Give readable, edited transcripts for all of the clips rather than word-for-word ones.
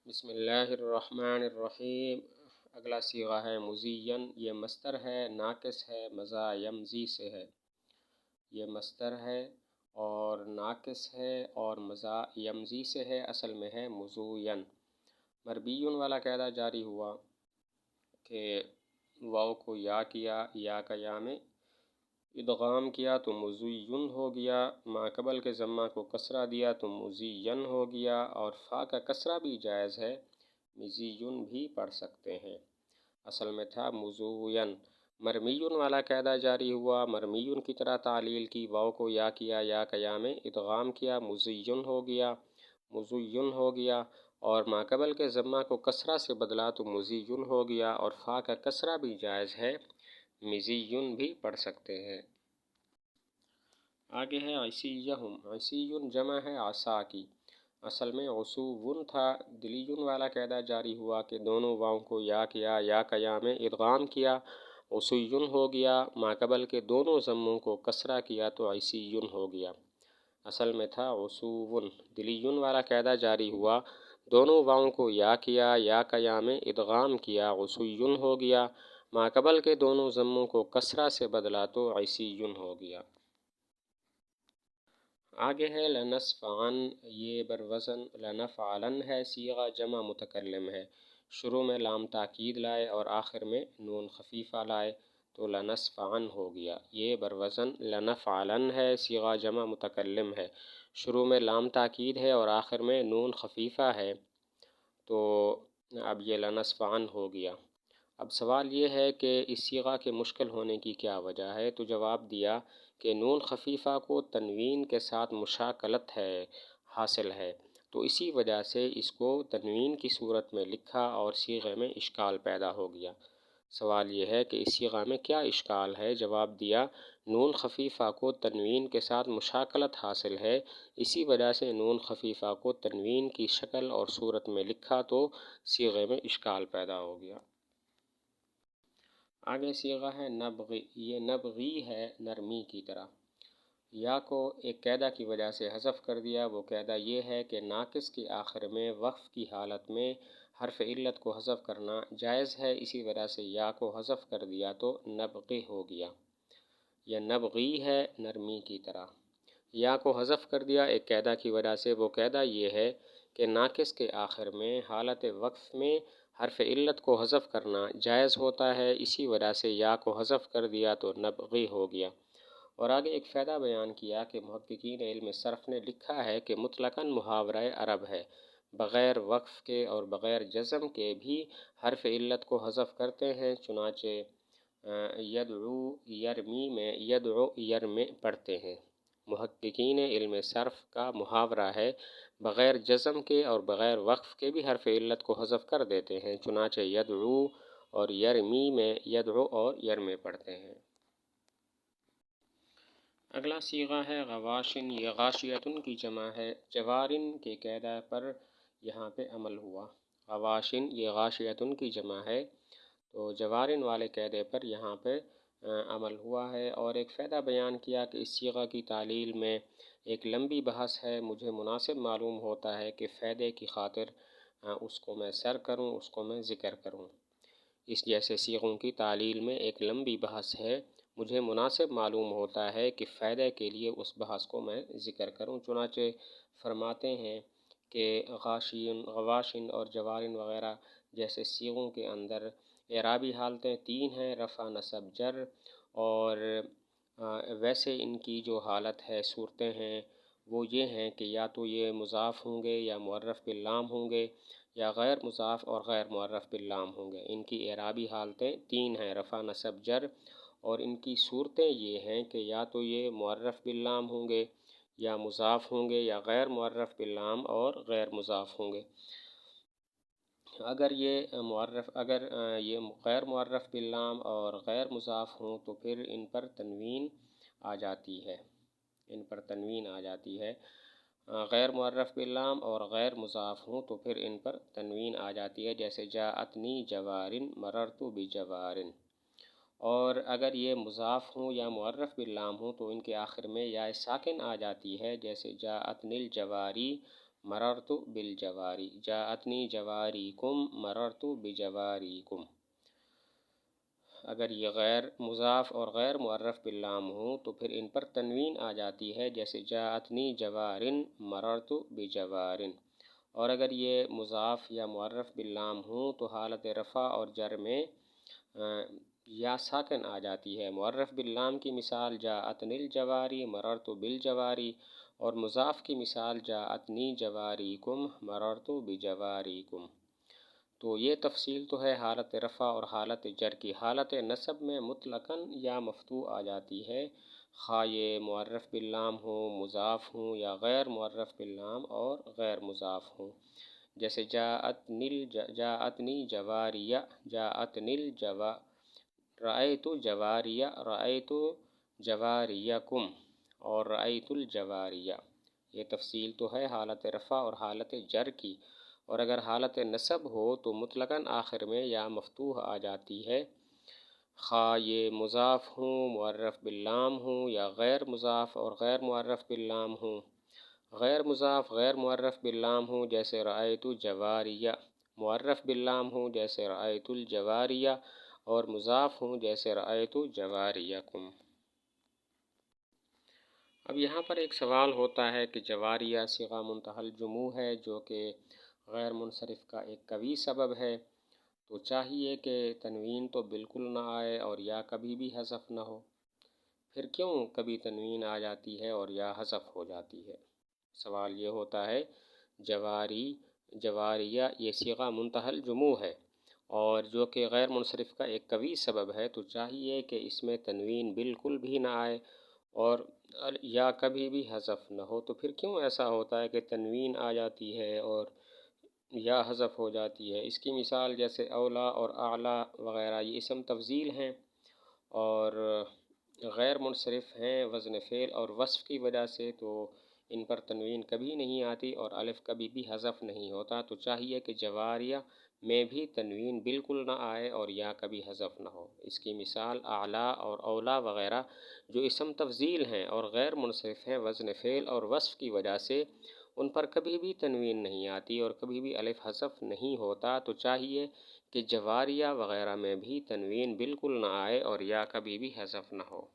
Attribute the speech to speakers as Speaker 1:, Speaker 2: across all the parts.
Speaker 1: بسم اللہ الرحمن الرحیم۔ اگلا صیغہ ہے مزین۔ یہ مصدر ہے، ناقص ہے، مزا یمزی سے ہے۔ یہ مصدر ہے اور ناقص ہے اور مزا یمزی سے ہے، اصل میں ہے مزوین۔ مربیون والا قاعدہ جاری ہوا کہ واو کو یا کیا، یا کا یا میں ادغام کیا تو مزین ہو گیا، ما قبل کے ضمہ کو کسرہ دیا تو مزین ہو گیا، اور فا کا کسرہ بھی جائز ہے، مزین بھی پڑھ سکتے ہیں، اصل میں تھا مزوین۔ مرمیون والا قاعدہ جاری ہوا، مرمیون کی طرح تعلیل کی، واو کو یا کیا، یا کا یا میں ادغام کیا، مزین ہو گیا، مزین ہو گیا، اور ما قبل کے ضمہ کو کسرہ سے بدلا تو مزین ہو گیا، اور فا کا کسرہ بھی جائز ہے، مزین بھی پڑھ سکتے ہیں۔ آگے ہے عصیہم۔ عصیون جمع ہے عصا کی، اصل میں عصوون تھا۔ دلیون والا قاعدہ جاری ہوا کہ دونوں واؤں کو یا کیا، یا کا یا میں ادغام کیا، عصیون ہو گیا، ما قبل کے دونوں ضموں کو کسرہ کیا تو عصیون ہو گیا، اصل میں تھا عصوون۔ دلیون والا قاعدہ جاری ہوا، دونوں واؤں کو یا کیا، یا کا یا میں ادغام کیا، عصیون ہو گیا، ما قبل کے دونوں ضموں کو کسرہ سے بدلا تو عصیون ہو گیا۔ آگے ہے لنصفعن۔ یہ بروزن لنفعلن ہے، صیغہ جمع متکلم ہے، شروع میں لام تاکید لائے اور آخر میں نون خفیفہ لائے تو لنصفعن ہو گیا۔ یہ بروزن لنفعلن ہے، صیغہ جمع متکلم ہے، شروع میں لام تاکید ہے اور آخر میں نون خفیفہ ہے، تو اب یہ لنصفعن ہو گیا۔ اب سوال یہ ہے کہ اس صیغہ کے مشکل ہونے کی کیا وجہ ہے، تو جواب دیا کہ نون خفیفہ کو تنوین کے ساتھ مشاکلت حاصل ہے، تو اسی وجہ سے اس کو تنوین کی صورت میں لکھا اور صیغے میں اشکال پیدا ہو گیا۔ سوال یہ ہے کہ اس صیغہ میں کیا اشکال ہے، جواب دیا نون خفیفہ کو تنوین کے ساتھ مشاکلت حاصل ہے، اسی وجہ سے نون خفیفہ کو تنوین کی شکل اور صورت میں لکھا تو صیغے میں اشکال پیدا ہو گیا۔ آگے صیغہ ہے نبغی۔ یہ نبغی ہے، نرمی کی طرح۔ یا کو ایک قاعدہ کی وجہ سے حذف کر دیا، وہ قاعدہ یہ ہے کہ ناقص کے آخر میں وقف کی حالت میں حرف علت کو حذف کرنا جائز ہے، اسی وجہ سے یا کو حذف کر دیا تو نبغی ہو گیا۔ یہ نبغی ہے، نرمی کی طرح۔ یا کو حذف کر دیا ایک قاعدہ کی وجہ سے، وہ قاعدہ یہ ہے کہ ناقص کے آخر میں حالت وقف میں حرف علت کو حذف کرنا جائز ہوتا ہے، اسی وجہ سے یا کو حذف کر دیا تو نبغی ہو گیا۔ اور آگے ایک فائدہ بیان کیا کہ محققین علم صرف نے لکھا ہے کہ مطلقاً محاورہ عرب ہے، بغیر وقف کے اور بغیر جزم کے بھی حرف علت کو حذف کرتے ہیں، چنانچہ یدعو یرمی میں یدعو یرمی پڑھتے ہیں۔ محققین علم صرف کا محاورہ ہے، بغیر جزم کے اور بغیر وقف کے بھی حرف علت کو حذف کر دیتے ہیں، چنانچہ یدعو اور یرمی میں یدعو اور یرمی پڑھتے ہیں۔ اگلا صیغہ ہے غواشن۔ یہ غاشیتن کی جمع ہے، جوارن کے قاعدہ پر یہاں پہ عمل ہوا۔ غواشن یہ غاشیتن کی جمع ہے، تو جوارن والے قاعدے پر یہاں پہ عمل ہوا ہے۔ اور ایک فائدہ بیان کیا کہ اس صیغہ کی تعلیل میں ایک لمبی بحث ہے، مجھے مناسب معلوم ہوتا ہے کہ فائدے کی خاطر اس کو میں سر کروں، اس کو میں ذکر کروں۔ اس جیسے صیغوں کی تعلیل میں ایک لمبی بحث ہے، مجھے مناسب معلوم ہوتا ہے کہ فائدے کے لیے اس بحث کو میں ذکر کروں، چنانچہ فرماتے ہیں کہ غاشین، غواشن اور جوارن وغیرہ جیسے صیغوں کے اندر اعرابی حالتیں تین ہیں، رفع نصب جر، اور ویسے ان کی جو حالت ہے، صورتیں ہیں، وہ یہ ہیں کہ یا تو یہ مضاف ہوں گے یا معرف باللام ہوں گے، یا غیر مضاف اور غیر معرف باللام ہوں گے۔ ان کی اعرابی حالتیں تین ہیں، رفع نصب جر، اور ان کی صورتیں یہ ہیں کہ یا تو یہ معرف باللام ہوں گے یا مضاف ہوں گے یا غیر معرف باللام اور غیر مضاف ہوں گے۔ اگر یہ غیر معرف باللام اور غیر مضاف ہوں تو پھر ان پر تنوین آ جاتی ہے، ان پر تنوین آ جاتی ہے۔ غیر معرف باللام اور غیر مضاف ہوں تو پھر ان پر تنوین آ جاتی ہے، جیسے جاءتنی جوارن مررت بجوارن۔ اور اگر یہ مضاف ہوں یا معرف باللام ہوں تو ان کے آخر میں یا ساکن آ جاتی ہے، جیسے جاءتنی الجواری مررت بالجواری، جاءتنی جواریکم مررت بجواریکم۔ اگر یہ غیر مضاف اور غیر معرف باللام ہوں تو پھر ان پر تنوین آ جاتی ہے، جیسے جاءتنی جوارن مررت بجوارن۔ اور اگر یہ مضاف یا معرف باللام ہوں تو حالت رفع اور جر میں یا ساکن آ جاتی ہے۔ معرف باللام کی مثال جاءتنی الجواری مررت بالجواری، اور مضاف کی مثال جاءتنی جواریکم مررت بجواریکم۔ تو یہ تفصیل تو ہے حالت رفع اور حالت جر کی۔ حالت نصب میں مطلقاً یا مفتوح آ جاتی ہے، خواہ یہ معرف باللام ہوں، مضاف ہوں، یا غیر معرف باللام اور غیر مضاف ہوں۔ جیسے جاءتنی جواریہ، جاءتنی رأیت جواریہ، رأیت جواریکم، اور رأیت الجواریہ۔ یہ تفصیل تو ہے حالت رفع اور حالت جر کی۔ اور اگر حالت نصب ہو تو مطلقاً آخر میں یا مفتوح آ جاتی ہے، خواہ یہ مضاف ہوں، معرف باللام ہوں، یا غیر مضاف اور غیر معرف باللام ہوں۔ غیر مضاف غیر معرف باللام ہوں جیسے رأیت جواریہ، معرف باللام ہوں جیسے رأیت الجواریہ، اور مضاف ہوں جیسے رأیت جواریکم۔ اب یہاں پر ایک سوال ہوتا ہے کہ جواریہ صیغہ منتہی الجموع ہے، جو کہ غیر منصرف کا ایک قوی سبب ہے، تو چاہیے کہ تنوین تو بالکل نہ آئے اور یا کبھی بھی حذف نہ ہو۔ پھر کیوں کبھی تنوین آ جاتی ہے اور یا حذف ہو جاتی ہے؟ سوال یہ ہوتا ہے، جواریہ یہ صیغہ منتہی الجموع ہے اور جو کہ غیر منصرف کا ایک قوی سبب ہے، تو چاہیے کہ اس میں تنوین بالکل بھی نہ آئے اور یا کبھی بھی حذف نہ ہو۔ تو پھر کیوں ایسا ہوتا ہے کہ تنوین آ جاتی ہے اور یا حذف ہو جاتی ہے؟ اس کی مثال جیسے اولا اور اعلیٰ وغیرہ، یہ اسم تفضیل ہیں اور غیر منصرف ہیں وزن فعل اور وصف کی وجہ سے، تو ان پر تنوین کبھی نہیں آتی اور الف کبھی بھی حذف نہیں ہوتا۔ تو چاہیے کہ جواریہ میں بھی تنوین بالکل نہ آئے اور یا کبھی حذف نہ ہو۔ اس کی مثال اعلیٰ اور اولا وغیرہ جو اسم تفضیل ہیں اور غیر منصرف ہیں وزن فعل اور وصف کی وجہ سے، ان پر کبھی بھی تنوین نہیں آتی اور کبھی بھی الف حذف نہیں ہوتا۔ تو چاہیے کہ جواریہ وغیرہ میں بھی تنوین بالکل نہ آئے اور یا کبھی بھی حذف نہ ہو۔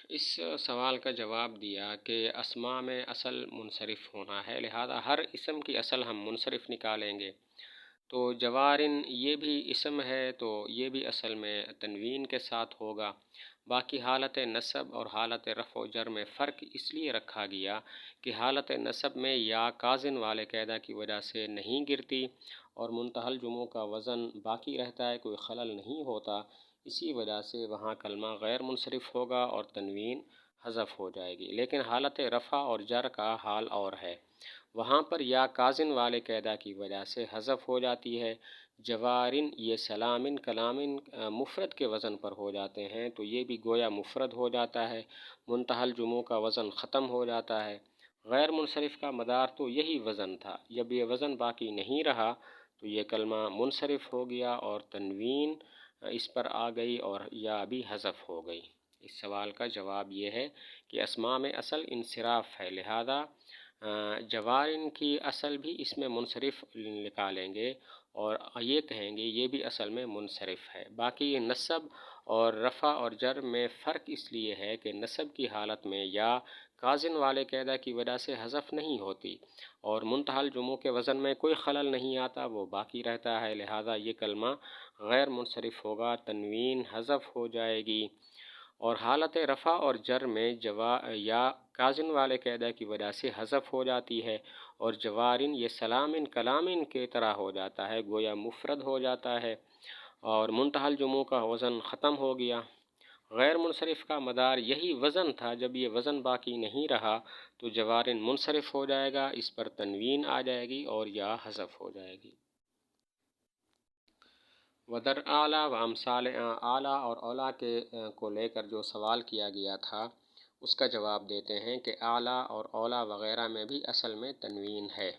Speaker 1: اس سوال کا جواب دیا کہ اسماء میں اصل منصرف ہونا ہے، لہذا ہر اسم کی اصل ہم منصرف نکالیں گے۔ تو جوارن یہ بھی اسم ہے تو یہ بھی اصل میں تنوین کے ساتھ ہوگا۔ باقی حالت نصب اور حالت رفع و جر میں فرق اس لیے رکھا گیا کہ حالت نصب میں یا کاظن والے قاعدہ کی وجہ سے نہیں گرتی اور منتہی الجموع کا وزن باقی رہتا ہے، کوئی خلل نہیں ہوتا، اسی وجہ سے وہاں کلمہ غیر منصرف ہوگا اور تنوین حذف ہو جائے گی۔ لیکن حالت رفع اور جر کا حال اور ہے، وہاں پر یا کاظن والے قاعدہ کی وجہ سے حذف ہو جاتی ہے۔ جوارن یہ سلامن کلامن مفرد کے وزن پر ہو جاتے ہیں، تو یہ بھی گویا مفرد ہو جاتا ہے، منتہی الجموع کا وزن ختم ہو جاتا ہے۔ غیر منصرف کا مدار تو یہی وزن تھا، جب یہ وزن باقی نہیں رہا تو یہ کلمہ منصرف ہو گیا اور تنوین اس پر آ گئی اور یا بھی حذف ہو گئی۔ اس سوال کا جواب یہ ہے کہ اسماء میں اصل انصراف ہے، لہذا جوارن کی اصل بھی اس میں منصرف نکالیں گے اور یہ کہیں گے یہ بھی اصل میں منصرف ہے۔ باقی نصب اور رفع اور جر میں فرق اس لیے ہے کہ نصب کی حالت میں یا کاظن والے قاعدہ کی وجہ سے حذف نہیں ہوتی اور منتہی الجموع کے وزن میں کوئی خلل نہیں آتا، وہ باقی رہتا ہے، لہذا یہ کلمہ غیر منصرف ہوگا، تنوین حذف ہو جائے گی۔ اور حالت رفع اور جر میں یا کاظن والے قاعدہ کی وجہ سے حذف ہو جاتی ہے اور جوارن یہ سلامن کلامن کے طرح ہو جاتا ہے، گویا مفرد ہو جاتا ہے اور منتہی الجموع کا وزن ختم ہو گیا۔ غیر منصرف کا مدار یہی وزن تھا، جب یہ وزن باقی نہیں رہا تو جوارن منصرف ہو جائے گا، اس پر تنوین آ جائے گی اور یا حذف ہو جائے گی۔ ودر اعلیٰ و امثال اعلیٰ اور اولیٰ کو لے کر جو سوال کیا گیا تھا اس کا جواب دیتے ہیں کہ اعلیٰ اور اولیٰ وغیرہ میں بھی اصل میں تنوین ہے۔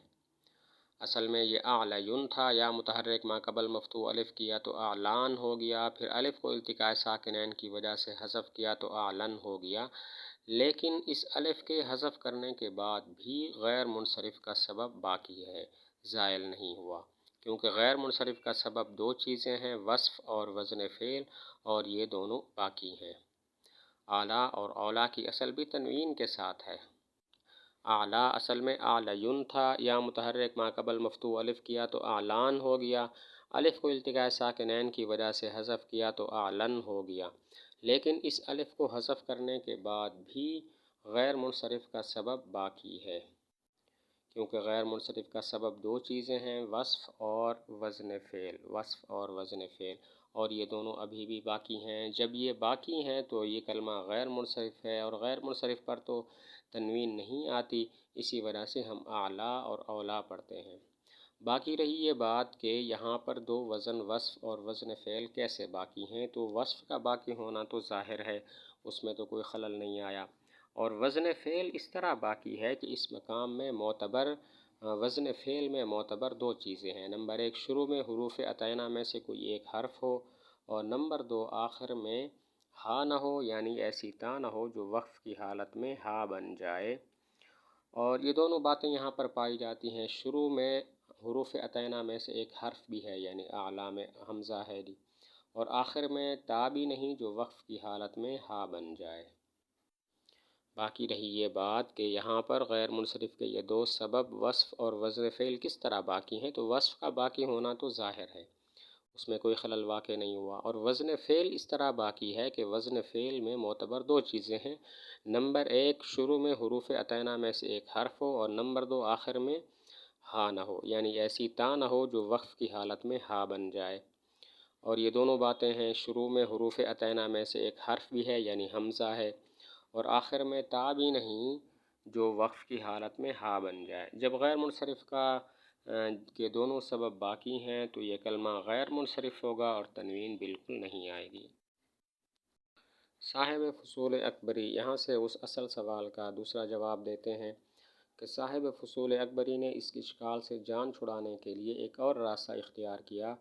Speaker 1: اصل میں یہ اعلیٰ تھا، یا متحرک ما قبل مفتوح الف کیا تو اعلان ہو گیا، پھر الف کو التقاء ساکنین کی وجہ سے حذف کیا تو اعلن ہو گیا، لیکن اس الف کے حذف کرنے کے بعد بھی غیر منصرف کا سبب باقی ہے، زائل نہیں ہوا، کیونکہ غیر منصرف کا سبب دو چیزیں ہیں، وصف اور وزن فعل، اور یہ دونوں باقی ہیں۔ اعلیٰ اور اولیٰ کی اصل بھی تنوین کے ساتھ ہے۔ اعلیٰ اصل میں اعلیون تھا، یا متحرک ما قبل مفتوح الف کیا تو اعلان ہو گیا، الف کو التقاء ساکنین کی وجہ سے حذف کیا تو اعلن ہو گیا۔ لیکن اس الف کو حذف کرنے کے بعد بھی غیر منصرف کا سبب باقی ہے، کیونکہ غیر منصرف کا سبب دو چیزیں ہیں، وصف اور وزن فعل، وصف اور وزن فعل، اور یہ دونوں ابھی بھی باقی ہیں۔ جب یہ باقی ہیں تو یہ کلمہ غیر منصرف ہے، اور غیر منصرف پر تو تنوین نہیں آتی، اسی وجہ سے ہم اعلیٰ اور اولیٰ پڑھتے ہیں۔ باقی رہی یہ بات کہ یہاں پر دو وزن وصف اور وزن فعل کیسے باقی ہیں، تو وصف کا باقی ہونا تو ظاہر ہے، اس میں تو کوئی خلل نہیں آیا، اور وزن فعل اس طرح باقی ہے کہ اس مقام میں معتبر وزن فعل میں معتبر دو چیزیں ہیں، نمبر ایک شروع میں حروف عطینہ میں سے کوئی ایک حرف ہو، اور نمبر دو آخر میں ہا نہ ہو، یعنی ایسی تا نہ ہو جو وقف کی حالت میں ہا بن جائے۔ اور یہ دونوں باتیں یہاں پر پائی جاتی ہیں، شروع میں حروف عطینہ میں سے ایک حرف بھی ہے، یعنی اعلیٰ میں حمزہ ہے دی، اور آخر میں تا بھی نہیں جو وقف کی حالت میں ہا بن جائے۔ باقی رہی یہ بات کہ یہاں پر غیر منصرف کے یہ دو سبب وصف اور وزن فعل کس طرح باقی ہیں، تو وصف کا باقی ہونا تو ظاہر ہے، اس میں کوئی خلل واقع نہیں ہوا، اور وزن فعل اس طرح باقی ہے کہ وزن فعل میں معتبر دو چیزیں ہیں، نمبر ایک شروع میں حروف عطینہ میں سے ایک حرف ہو، اور نمبر دو آخر میں ہا نہ ہو، یعنی ایسی تا نہ ہو جو وقف کی حالت میں ہا بن جائے۔ اور یہ دونوں باتیں ہیں، شروع میں حروف عطینہ میں سے ایک حرف بھی ہے، یعنی حمزہ ہے، اور آخر میں تا بھی نہیں جو وقف کی حالت میں ہا بن جائے۔ جب غیر منصرف کے دونوں سبب باقی ہیں تو یہ کلمہ غیر منصرف ہوگا اور تنوین بالکل نہیں آئے گی۔ صاحب فصول اکبری یہاں سے اس اصل سوال کا دوسرا جواب دیتے ہیں کہ صاحب فصول اکبری نے اس اشکال سے جان چھڑانے کے لیے ایک اور راستہ اختیار کیا،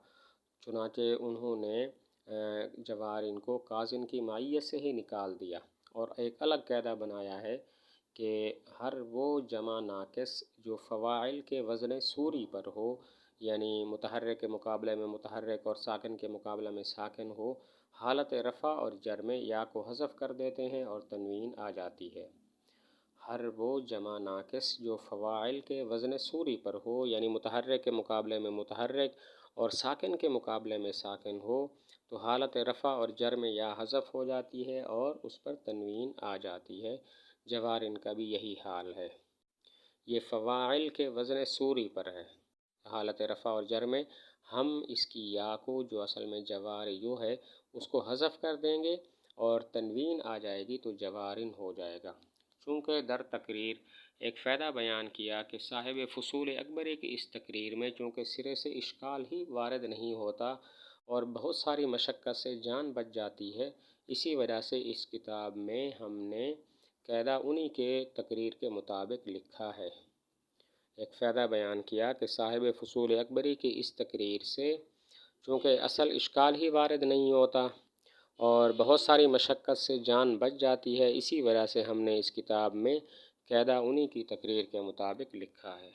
Speaker 1: چنانچہ انہوں نے جوارن کو کاظن کی مائیت سے ہی نکال دیا، اور ایک الگ قاعدہ بنایا ہے کہ ہر وہ جمع ناقص جو فواعل کے وزن سوری پر ہو، یعنی متحرک کے مقابلے میں متحرک اور ساکن کے مقابلے میں ساکن ہو، حالت رفع اور جر میں یا کو حذف کر دیتے ہیں اور تنوین آ جاتی ہے۔ ہر وہ جمع ناقص جو فواعل کے وزن سوری پر ہو، یعنی متحرک کے مقابلے میں متحرک اور ساکن کے مقابلے میں ساکن ہو، تو حالت رفع اور جر میں یا حذف ہو جاتی ہے اور اس پر تنوین آ جاتی ہے۔ جوارن کا بھی یہی حال ہے، یہ فواعل کے وزن سوری پر ہے، حالت رفع اور جر میں ہم اس کی یا کو جو اصل میں جواریو ہے اس کو حذف کر دیں گے اور تنوین آ جائے گی تو جوارن ہو جائے گا۔ چونکہ در تقریر ایک فائدہ بیان کیا کہ صاحب فصول اکبری کی اس تقریر میں چونکہ سرے سے اشکال ہی وارد نہیں ہوتا اور بہت ساری مشقت سے جان بچ جاتی ہے، اسی وجہ سے اس کتاب میں ہم نے قاعدہ انہی کے تقریر کے مطابق لکھا ہے۔ ایک فائدہ بیان کیا کہ صاحب فصول اکبری کی اس تقریر سے چونکہ اصل اشکال ہی وارد نہیں ہوتا اور بہت ساری مشقت سے جان بچ جاتی ہے، اسی وجہ سے ہم نے اس کتاب میں قاعدہ انہی کی تقریر کے مطابق لکھا ہے۔